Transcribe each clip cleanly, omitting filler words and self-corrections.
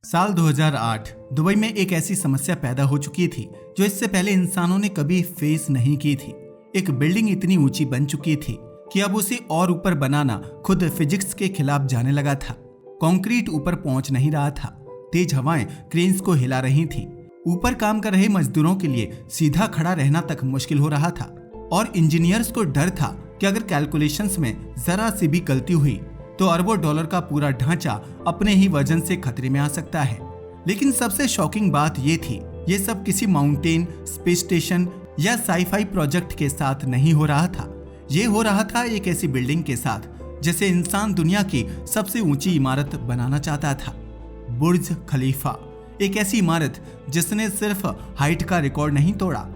साल 2008 दुबई में एक ऐसी समस्या पैदा हो चुकी थी जो इससे पहले इंसानों ने कभी फेस नहीं की थी। एक बिल्डिंग इतनी ऊंची बन चुकी थी कि अब उसे और ऊपर बनाना खुद फिजिक्स के खिलाफ जाने लगा था। कंक्रीट ऊपर पहुंच नहीं रहा था, तेज हवाएं क्रेन्स को हिला रही थी। ऊपर काम कर रहे मजदूरों के लिए सीधा खड़ा रहना तक मुश्किल हो रहा था और इंजीनियर्स को डर था कि अगर कैलकुलेशंस में जरा सी भी गलती हुई तो अरबों डॉलर का पूरा ढांचा अपने ही वजन से खतरे में आ सकता है। लेकिन सबसे शॉकिंग बात ये थी, ये सब किसी माउंटेन, स्पेस स्टेशन या साईफाई प्रोजेक्ट के साथ नहीं हो रहा था। ये हो रहा था एक ऐसी बिल्डिंग के साथ जैसे इंसान दुनिया की सबसे ऊंची इमारत बनाना चाहता था। बुर्ज खलीफा, एक ऐसी इमारत जिसने सिर्फ हाइट का रिकॉर्ड नहीं तोड़ा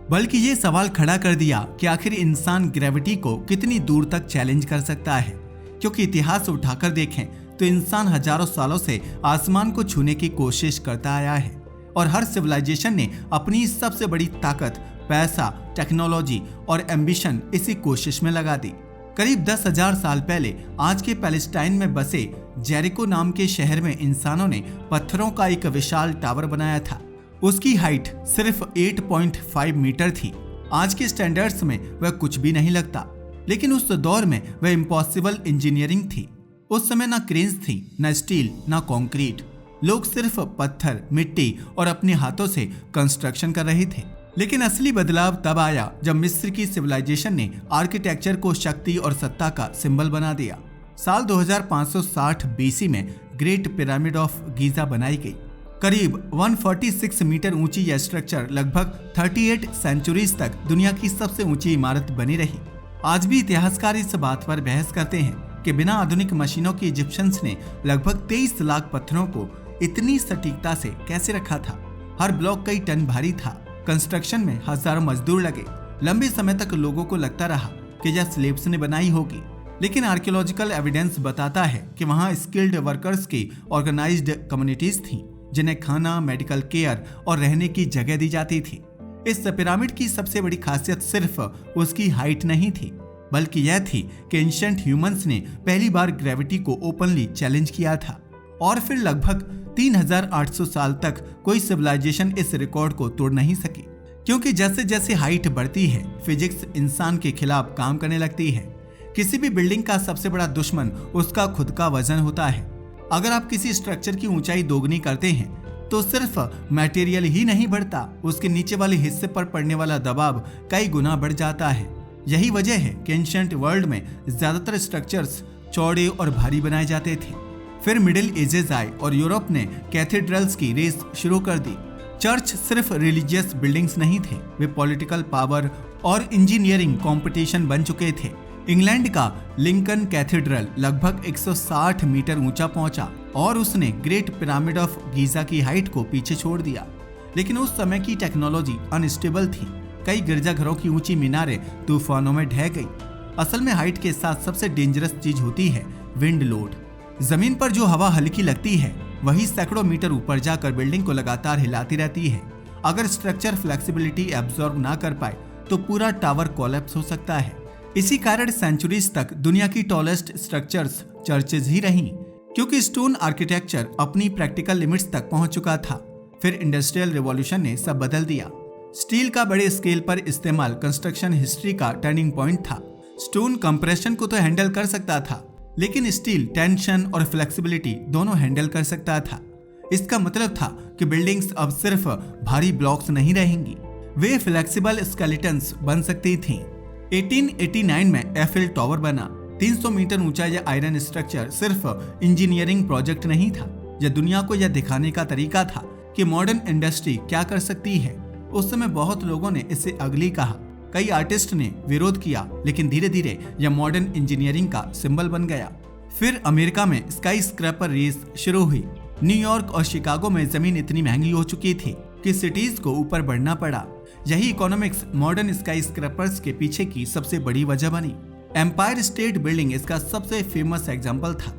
बल्कि ये सवाल खड़ा कर दिया कि आखिर इंसान ग्रेविटी को कितनी दूर तक चैलेंज कर सकता है। क्योंकि इतिहास उठाकर देखें तो इंसान हजारों सालों से आसमान को छूने की कोशिश करता आया है और हर सिविलाइजेशन ने अपनी सबसे बड़ी ताकत, पैसा, टेक्नोलॉजी और एम्बिशन इसी कोशिश में लगा दी। करीब 10,000 साल पहले आज के पैलेस्टाइन में बसे जेरिको नाम के शहर में इंसानों ने पत्थरों का एक विशाल टावर बनाया था। उसकी हाइट सिर्फ 8.5 मीटर थी। आज के स्टैंडर्ड्स में वह कुछ भी नहीं लगता, लेकिन उस दौर में वह इम्पॉसिबल इंजीनियरिंग थी। उस समय ना क्रेन्स थी, ना स्टील, ना कंक्रीट। लोग सिर्फ पत्थर, मिट्टी और अपने हाथों से कंस्ट्रक्शन कर रहे थे। लेकिन असली बदलाव तब आया जब मिस्र की सिविलाइजेशन ने आर्किटेक्चर को शक्ति और सत्ता का सिंबल बना दिया। साल 2560 बीसी में ग्रेट पिरामिड ऑफ गीजा बनाई गई। करीब 146 मीटर ऊंची यह स्ट्रक्चर लगभग 38 सेंचुरीज तक दुनिया की सबसे ऊंची इमारत बनी रही। आज भी इतिहासकार इस बात पर बहस करते हैं कि बिना आधुनिक मशीनों के इजिप्शियंस ने लगभग 23 लाख पत्थरों को इतनी सटीकता से कैसे रखा था। हर ब्लॉक कई टन भारी था। कंस्ट्रक्शन में हजारों मजदूर लगे। लंबे समय तक लोगों को लगता रहा कि यह स्लेव्स ने बनाई होगी, लेकिन आर्कियोलॉजिकल एविडेंस बताता है कि वहां स्किल्ड वर्कर्स की ऑर्गेनाइज्ड कम्युनिटीज थीं, जिन्हें खाना, मेडिकल केयर और रहने की जगह दी जाती थी। इस पिरामिड की सबसे बड़ी खासियत सिर्फ उसकी हाइट नहीं थी, बल्कि यह थी कि एंशिएंट ह्यूमंस ने पहली बार ग्रेविटी को ओपनली चैलेंज किया था और फिर लगभग 3800 साल तक कोई सिविलाइजेशन इस रिकॉर्ड को तोड़ नहीं सकी। क्योंकि जैसे जैसे हाइट बढ़ती है, फिजिक्स इंसान के खिलाफ काम करने लगती है। किसी भी बिल्डिंग का सबसे बड़ा दुश्मन उसका खुद का वजन होता है। अगर आप किसी स्ट्रक्चर की ऊंचाई दोगुनी करते हैं तो सिर्फ मटेरियल ही नहीं बढ़ता, उसके नीचे वाले हिस्से पर पड़ने वाला दबाव कई गुना बढ़ जाता है। यही वजह है कि एंशिएंट वर्ल्ड में ज्यादातर स्ट्रक्चर्स चौड़े और भारी बनाए जाते थे। फिर मिडिल एजेस आए और यूरोप ने कैथेड्रल्स की रेस शुरू कर दी। चर्च सिर्फ रिलीजियस बिल्डिंग्स नहीं थे, वे पॉलिटिकल पावर और इंजीनियरिंग कंपटीशन बन चुके थे। इंग्लैंड का लिंकन कैथेड्रल लगभग 160 मीटर ऊंचा पहुंचा और उसने ग्रेट पिरामिड ऑफ गीजा की हाइट को पीछे छोड़ दिया। लेकिन उस समय की टेक्नोलॉजी अनस्टेबल थी। कई गिरजाघरों की ऊंची मीनारें तूफानों में ढह गई। असल में हाइट के साथ सबसे डेंजरस चीज होती है विंड लोड। जमीन पर जो हवा हल्की लगती है वही सैकड़ों मीटर ऊपर जाकर बिल्डिंग को लगातार हिलाती रहती है। अगर स्ट्रक्चर फ्लेक्सिबिलिटी एब्जॉर्ब ना कर पाए तो पूरा टावर कोलैप्स हो सकता है। इसी कारण सेंचुरीज तक दुनिया की टॉलेस्ट स्ट्रक्चर्स चर्चेज ही रहीं, क्योंकि स्टोन आर्किटेक्चर अपनी प्रैक्टिकल लिमिट्स तक पहुंच चुका था। फिर इंडस्ट्रियल रिवॉल्यूशन ने सब बदल दिया। स्टील का बड़े स्केल पर इस्तेमाल कंस्ट्रक्शन हिस्ट्री का टर्निंग पॉइंट था। स्टोन कंप्रेशन को तो हैंडल कर सकता था, लेकिन स्टील टेंशन और फ्लेक्सिबिलिटी दोनों हैंडल कर सकता था। इसका मतलब था कि बिल्डिंग्स अब सिर्फ भारी ब्लॉक्स नहीं रहेंगी, वे फ्लेक्सिबल स्केलेटन्स बन सकती थीं। 1889 में एफिल टावर बना। 300 मीटर ऊंचा यह आयरन स्ट्रक्चर सिर्फ इंजीनियरिंग प्रोजेक्ट नहीं था, यह दुनिया को यह दिखाने का तरीका था कि मॉडर्न इंडस्ट्री क्या कर सकती है। उस समय बहुत लोगों ने इसे अगली कहा, कई आर्टिस्ट ने विरोध किया, लेकिन धीरे धीरे यह मॉडर्न इंजीनियरिंग का सिंबल बन गया। फिर अमेरिका में स्काई स्क्रैपर रेस शुरू हुई। न्यूयॉर्क और शिकागो में जमीन इतनी महंगी हो चुकी थी कि सिटीज को ऊपर बढ़ना पड़ा। यही इकोनॉमिक्स मॉडर्न स्काई स्क्रैपर्स के पीछे की सबसे बड़ी वजह बनी। एम्पायर स्टेट बिल्डिंग इसका सबसे फेमस एग्जाम्पल था।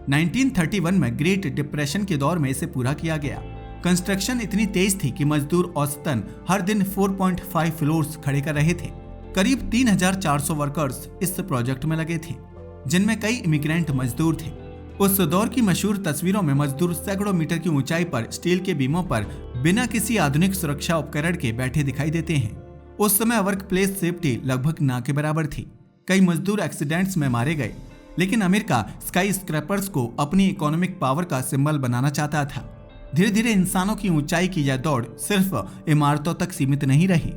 1931 में ग्रेट डिप्रेशन के दौर में इसे पूरा किया गया। कंस्ट्रक्शन इतनी तेज थी कि मजदूर औसतन हर दिन 4.5 फ्लोर्स खड़े कर रहे थे। करीब 3400 वर्कर्स इस प्रोजेक्ट में लगे थे, जिनमें कई इमिग्रेंट मजदूर थे। उस दौर की मशहूर तस्वीरों में मजदूर सैकड़ों मीटर की ऊंचाई पर स्टील के बीमों पर बिना किसी आधुनिक सुरक्षा उपकरण के बैठे दिखाई देते हैं। उस समय वर्क प्लेस सेफ्टी लगभग ना के बराबर थी। कई मजदूर एक्सीडेंट्स में मारे गए, लेकिन अमेरिका स्काई स्क्रैपर्स को अपनी इकोनॉमिक पावर का सिंबल बनाना चाहता था। धीरे धीरे इंसानों की ऊंचाई की यह दौड़ सिर्फ इमारतों तक सीमित नहीं रही।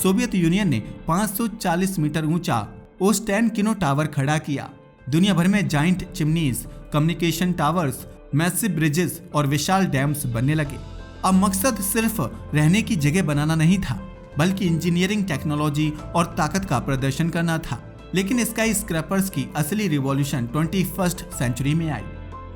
सोवियत यूनियन ने 540 मीटर ऊंचा ओस्टेनकिनो टावर खड़ा किया। दुनिया भर में giant chimneys, communication towers, massive bridges और विशाल डैम्स बनने लगे। अब मकसद सिर्फ रहने की जगह बनाना नहीं था, बल्कि इंजीनियरिंग, टेक्नोलॉजी और ताकत का प्रदर्शन करना था। लेकिन स्काई स्क्रैपर्स की असली रिवॉल्यूशन 21st सेंचुरी में आई।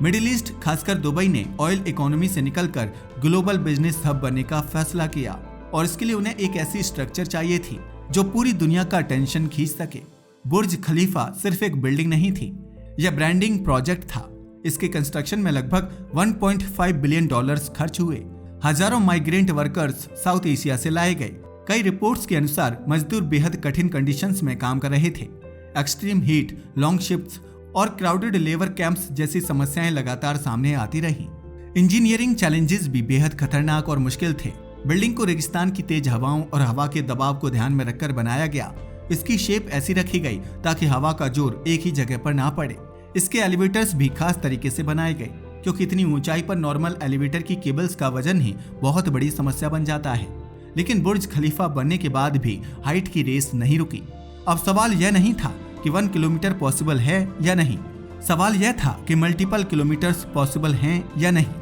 मिडिल ईस्ट, खासकर दुबई ने ऑयल इकोनॉमी से निकलकर ग्लोबल बिजनेस हब बनने का फैसला किया, और इसके लिए उन्हें एक ऐसी स्ट्रक्चर चाहिए थी जो पूरी दुनिया का अटेंशन खींच सके। बुर्ज खलीफा सिर्फ एक बिल्डिंग नहीं थी, यह ब्रांडिंग प्रोजेक्ट था। इसके कंस्ट्रक्शन में लगभग 1.5 बिलियन डॉलर्स खर्च हुए। हजारों माइग्रेंट वर्कर्स साउथ एशिया से लाए गए। कई रिपोर्ट्स के अनुसार मजदूर बेहद कठिन कंडीशंस में काम कर रहे थे। एक्सट्रीम हीट, लॉन्ग शिफ्ट्स और क्राउडेड लेबर कैंप्स जैसी समस्याएं लगातार सामने आती रही। इंजीनियरिंग चैलेंजेस भी बेहद खतरनाक और मुश्किल थे। बिल्डिंग को रेगिस्तान की तेज हवाओं और हवा के दबाव को ध्यान में रखकर बनाया गया। इसकी शेप ऐसी रखी गई ताकि हवा का जोर एक ही जगह पर ना पड़े। इसके एलिवेटर्स भी खास तरीके से बनाए गए, क्योंकि इतनी ऊंचाई पर नॉर्मल एलिवेटर की केबल्स का वजन ही बहुत बड़ी समस्या बन जाता है। लेकिन बुर्ज खलीफा बनने के बाद भी हाइट की रेस नहीं रुकी। अब सवाल यह नहीं था कि 1 किलोमीटर पॉसिबल है या नहीं, सवाल यह था कि मल्टीपल किलोमीटर्स पॉसिबल हैं या नहीं।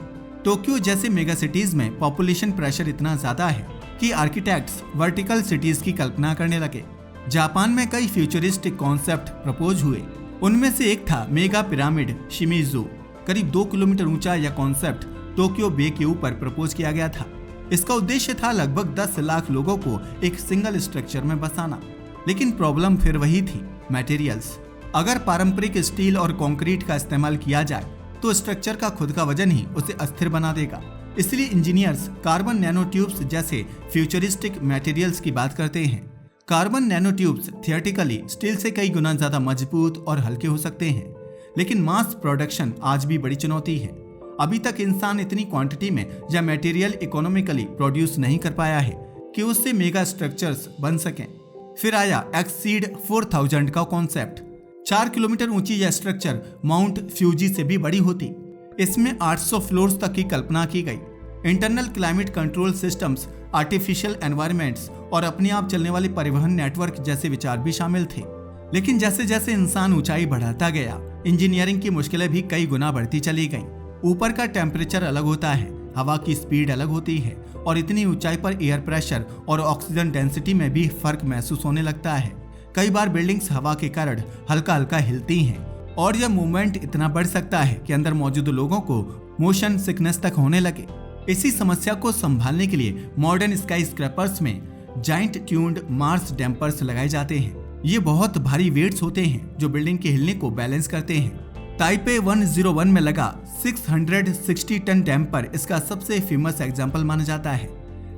टोक्यो जैसे मेगा सिटीज में पॉपुलेशन प्रेशर इतना ज्यादा है कि आर्किटेक्ट्स वर्टिकल सिटीज की कल्पना करने लगे। जापान में कई फ्यूचरिस्टिक कॉन्सेप्ट प्रपोज हुए। उनमें से एक था मेगा पिरामिड शिमिजू। करीब 2 किलोमीटर ऊंचा यह कॉन्सेप्ट टोक्यो बे के ऊपर प्रपोज किया गया था। इसका उद्देश्य था लगभग 10 लाख लोगों को एक सिंगल स्ट्रक्चर में बसाना। लेकिन प्रॉब्लम फिर वही थी, मटेरियल्स। अगर पारंपरिक स्टील और कंक्रीट का इस्तेमाल किया जाए तो स्ट्रक्चर का खुद का वजन ही उसे अस्थिर बना देगा। इसलिए इंजीनियर्स कार्बन नैनो ट्यूब्स जैसे फ्यूचरिस्टिक मटेरियल्स की बात करते हैं। Carbon nano tubes theoretically steel से कई गुना ज्यादा मजबूत और हल्के हो सकते हैं, लेकिन मास प्रोडक्शन आज भी बड़ी चुनौती है। अभी तक इंसान इतनी क्वांटिटी में या मटेरियल इकोनॉमिकली प्रोड्यूस नहीं कर पाया है कि उससे मेगा स्ट्रक्चर्स बन सकें। फिर आया एक्सीड 4000 का कॉन्सेप्ट। 4 किलोमीटर ऊंची यह स्ट्रक्चर माउंट फ्यूजी से भी बड़ी होती। इसमें 800 फ्लोर्स तक की कल्पना की गई। Internal climate control systems, artificial environments और अपने आप चलने वाले परिवहन नेटवर्क जैसे विचार भी शामिल थे। लेकिन जैसे जैसे इंसान ऊंचाई बढ़ाता गया, इंजीनियरिंग की मुश्किलें भी कई गुना बढ़ती चली गईं। ऊपर का टेम्परेचर अलग होता है, हवा की स्पीड अलग होती है, और इतनी ऊंचाई पर एयर प्रेशर और ऑक्सीजन डेंसिटी में भी फर्क महसूस होने लगता है। कई बार बिल्डिंग्स हवा के कारण हल्का हल्का हिलती हैं, और यह मूवमेंट इतना बढ़ सकता है कि अंदर मौजूद लोगों को मोशन सिकनेस तक होने लगे। इसी समस्या को संभालने के लिए मॉडर्न स्काई स्क्रैपर्स में जाइंट ट्यून्ड मार्स डैम्पर्स लगाए जाते हैं। ये बहुत भारी वेट्स होते हैं जो बिल्डिंग के हिलने को बैलेंस करते हैं। ताइपे 101 में लगा 660 टन डैम्पर इसका सबसे फेमस एग्जाम्पल माना जाता है।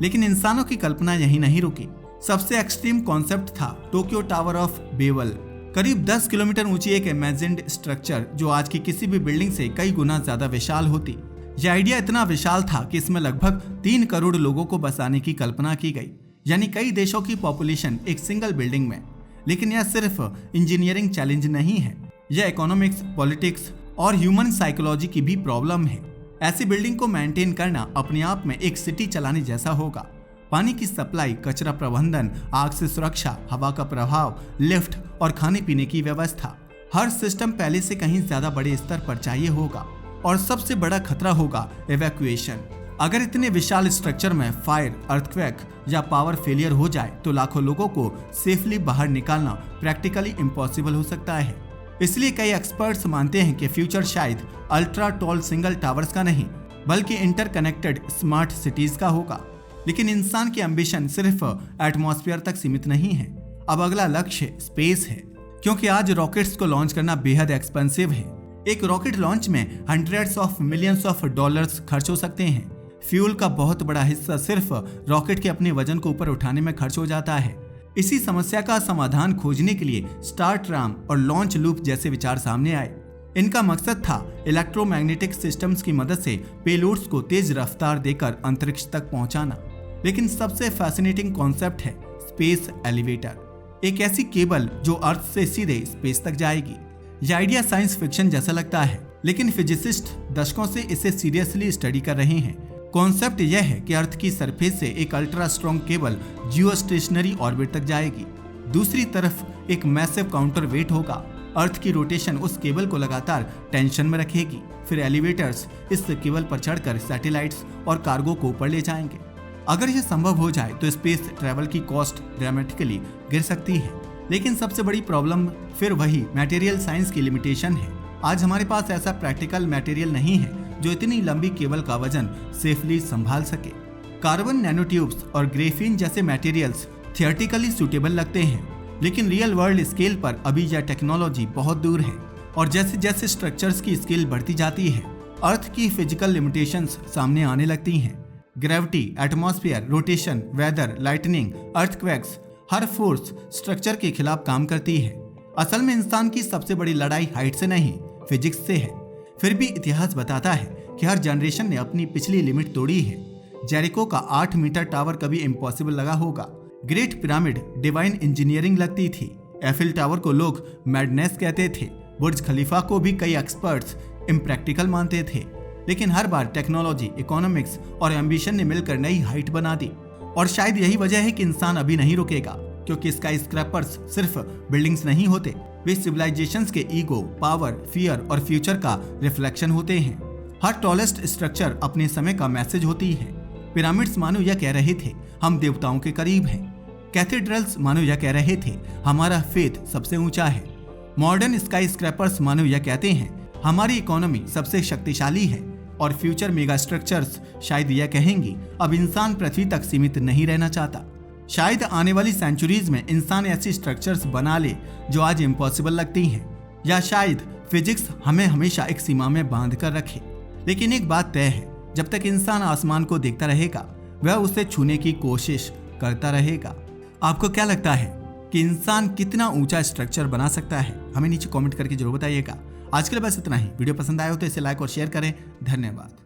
लेकिन इंसानों की कल्पना यही नहीं रुकी। सबसे एक्सट्रीम कॉन्सेप्ट था टोक्यो टावर ऑफ बेवल। करीब 10 किलोमीटर ऊंची एक इमेजिन्ड स्ट्रक्चर जो आज की किसी भी बिल्डिंग से कई गुना ज्यादा विशाल होती। यह आइडिया इतना विशाल था कि इसमें लगभग 3 करोड़ लोगों को बसाने की कल्पना की गई, यानी कई देशों की पॉपुलेशन एक सिंगल बिल्डिंग में। लेकिन यह सिर्फ इंजीनियरिंग चैलेंज नहीं है, यह इकोनॉमिक्स, पॉलिटिक्स और ह्यूमन साइकोलॉजी की भी प्रॉब्लम है। ऐसी बिल्डिंग को मेंटेन करना अपने आप में एक सिटी चलाने जैसा होगा। पानी की सप्लाई, कचरा प्रबंधन, आग से सुरक्षा, हवा का प्रभाव, लिफ्ट और खाने पीने की व्यवस्था, हर सिस्टम पहले से कहीं ज्यादा बड़े स्तर पर चाहिए होगा। और सबसे बड़ा खतरा होगा इवैक्यूएशन। अगर इतने विशाल स्ट्रक्चर में फायर, अर्थक्वेक या पावर फेलियर हो जाए तो लाखों लोगों को सेफली बाहर निकालना प्रैक्टिकली इम्पॉसिबल हो सकता है। इसलिए कई एक्सपर्ट्स मानते हैं कि फ्यूचर शायद अल्ट्रा टॉल सिंगल टावर्स का नहीं, बल्कि इंटरकनेक्टेड स्मार्ट सिटीज का होगा। लेकिन इंसान की एम्बिशन सिर्फ एटमॉस्फेयर तक सीमित नहीं है। अब अगला लक्ष्य स्पेस है, क्योंकि आज रॉकेट्स को लॉन्च करना बेहद एक्सपेंसिव है। एक रॉकेट लॉन्च में hundreds of millions of dollars खर्च हो सकते हैं। फ्यूल का बहुत बड़ा हिस्सा सिर्फ रॉकेट के अपने वजन को ऊपर उठाने में खर्च हो जाता है। इसी समस्या का समाधान खोजने के लिए स्टार्ट राम और लॉन्च लूप जैसे विचार सामने आए। इनका मकसद था इलेक्ट्रोमैग्नेटिक सिस्टम्स की मदद से पेलोड्स को तेज रफ्तार देकर अंतरिक्ष तक पहुंचाना। लेकिन सबसे फैसिनेटिंग कॉन्सेप्ट है स्पेस एलिवेटर, एक ऐसी केबल जो अर्थ से सीधे स्पेस तक जाएगी। यह आइडिया साइंस फिक्शन जैसा लगता है, लेकिन फिजिसिस्ट दशकों से इसे सीरियसली स्टडी कर रहे हैं। कॉन्सेप्ट यह है कि अर्थ की सरफेस से एक अल्ट्रा स्ट्रॉन्ग केबल जियो स्टेशनरी ऑर्बिट तक जाएगी। दूसरी तरफ एक मैसिव काउंटर वेट होगा। अर्थ की रोटेशन उस केबल को लगातार टेंशन में रखेगी। फिर एलिवेटर्स इस केबल पर चढ़कर सैटेलाइट्स और कार्गो को ऊपर ले जाएंगे। अगर यह संभव हो जाए तो स्पेस ट्रैवल की कॉस्ट ड्रामेटिकली गिर सकती है। लेकिन सबसे बड़ी प्रॉब्लम फिर वही मटेरियल साइंस की लिमिटेशन है। आज हमारे पास ऐसा प्रैक्टिकल मटेरियल नहीं है जो इतनी लंबी केबल का वजन सेफली संभाल सके। कार्बन नैनोट्यूब्स और ग्रेफीन जैसे मटेरियल्स थियोरेटिकली सूटेबल लगते हैं, लेकिन रियल वर्ल्ड स्केल पर अभी यह टेक्नोलॉजी बहुत दूर है। और जैसे जैसे स्ट्रक्चर्स की स्केल बढ़ती जाती है, अर्थ की फिजिकल लिमिटेशंस सामने आने लगती हैं। Gravity, atmosphere, rotation, weather, lightning, earthquakes, हर फोर्स स्ट्रक्चर के खिलाफ काम करती है। असल में इंसान की सबसे बड़ी लड़ाई हाइट से नहीं, फिजिक्स से है। फिर भी इतिहास बताता है कि हर जनरेशन ने अपनी पिछली लिमिट तोड़ी है। जेरिको का 8 मीटर टावर कभी इम्पॉसिबल लगा होगा। ग्रेट पिरामिड डिवाइन इंजीनियरिंग लगती थी। एफिल टावर को लोग मैडनेस कहते थे। बुर्ज खलीफा को भी कई एक्सपर्ट्स इम्प्रैक्टिकल मानते थे। लेकिन हर बार टेक्नोलॉजी, इकोनॉमिक्स और एम्बिशन ने मिलकर नई हाइट बना दी। और शायद यही वजह है कि इंसान अभी नहीं रुकेगा, क्योंकि स्काई स्क्रैपर्स सिर्फ बिल्डिंग्स नहीं होते, वे सिविलाइजेशंस के ईगो, पावर, फियर और फ्यूचर का रिफ्लेक्शन होते हैं। हर टॉलेस्ट स्ट्रक्चर अपने समय का मैसेज होती है। पिरामिड्स मानो यह कह रहे थे, हम देवताओं के करीब हैं। कैथेड्रल्स मानो यह कह रहे थे, हमारा फेथ सबसे ऊंचा है। मॉडर्न स्काई स्क्रैपर्स मानो यह कहते हैं, हमारी इकोनॉमी सबसे शक्तिशाली है। और फ्यूचर मेगा स्ट्रक्चर्स शायद यह कहेंगी, अब इंसान पृथ्वी तक सीमित नहीं रहना चाहता। शायद आने वाली सेंचुरीज में इंसान ऐसी स्ट्रक्चर्स बना ले जो आज इम्पॉसिबल लगती हैं। या शायद फिजिक्स हमें हमेशा एक सीमा में बांध कर रखे। लेकिन एक बात तय है, जब तक इंसान आसमान को देखता रहेगा, वह उसे छूने की कोशिश करता रहेगा। आपको क्या लगता है कि इंसान कितना ऊंचा स्ट्रक्चर बना सकता है? हमें नीचे कमेंट करके जरूर बताइएगा। आज के लिए बस इतना ही। वीडियो पसंद आया हो तो इसे लाइक और शेयर करें। धन्यवाद।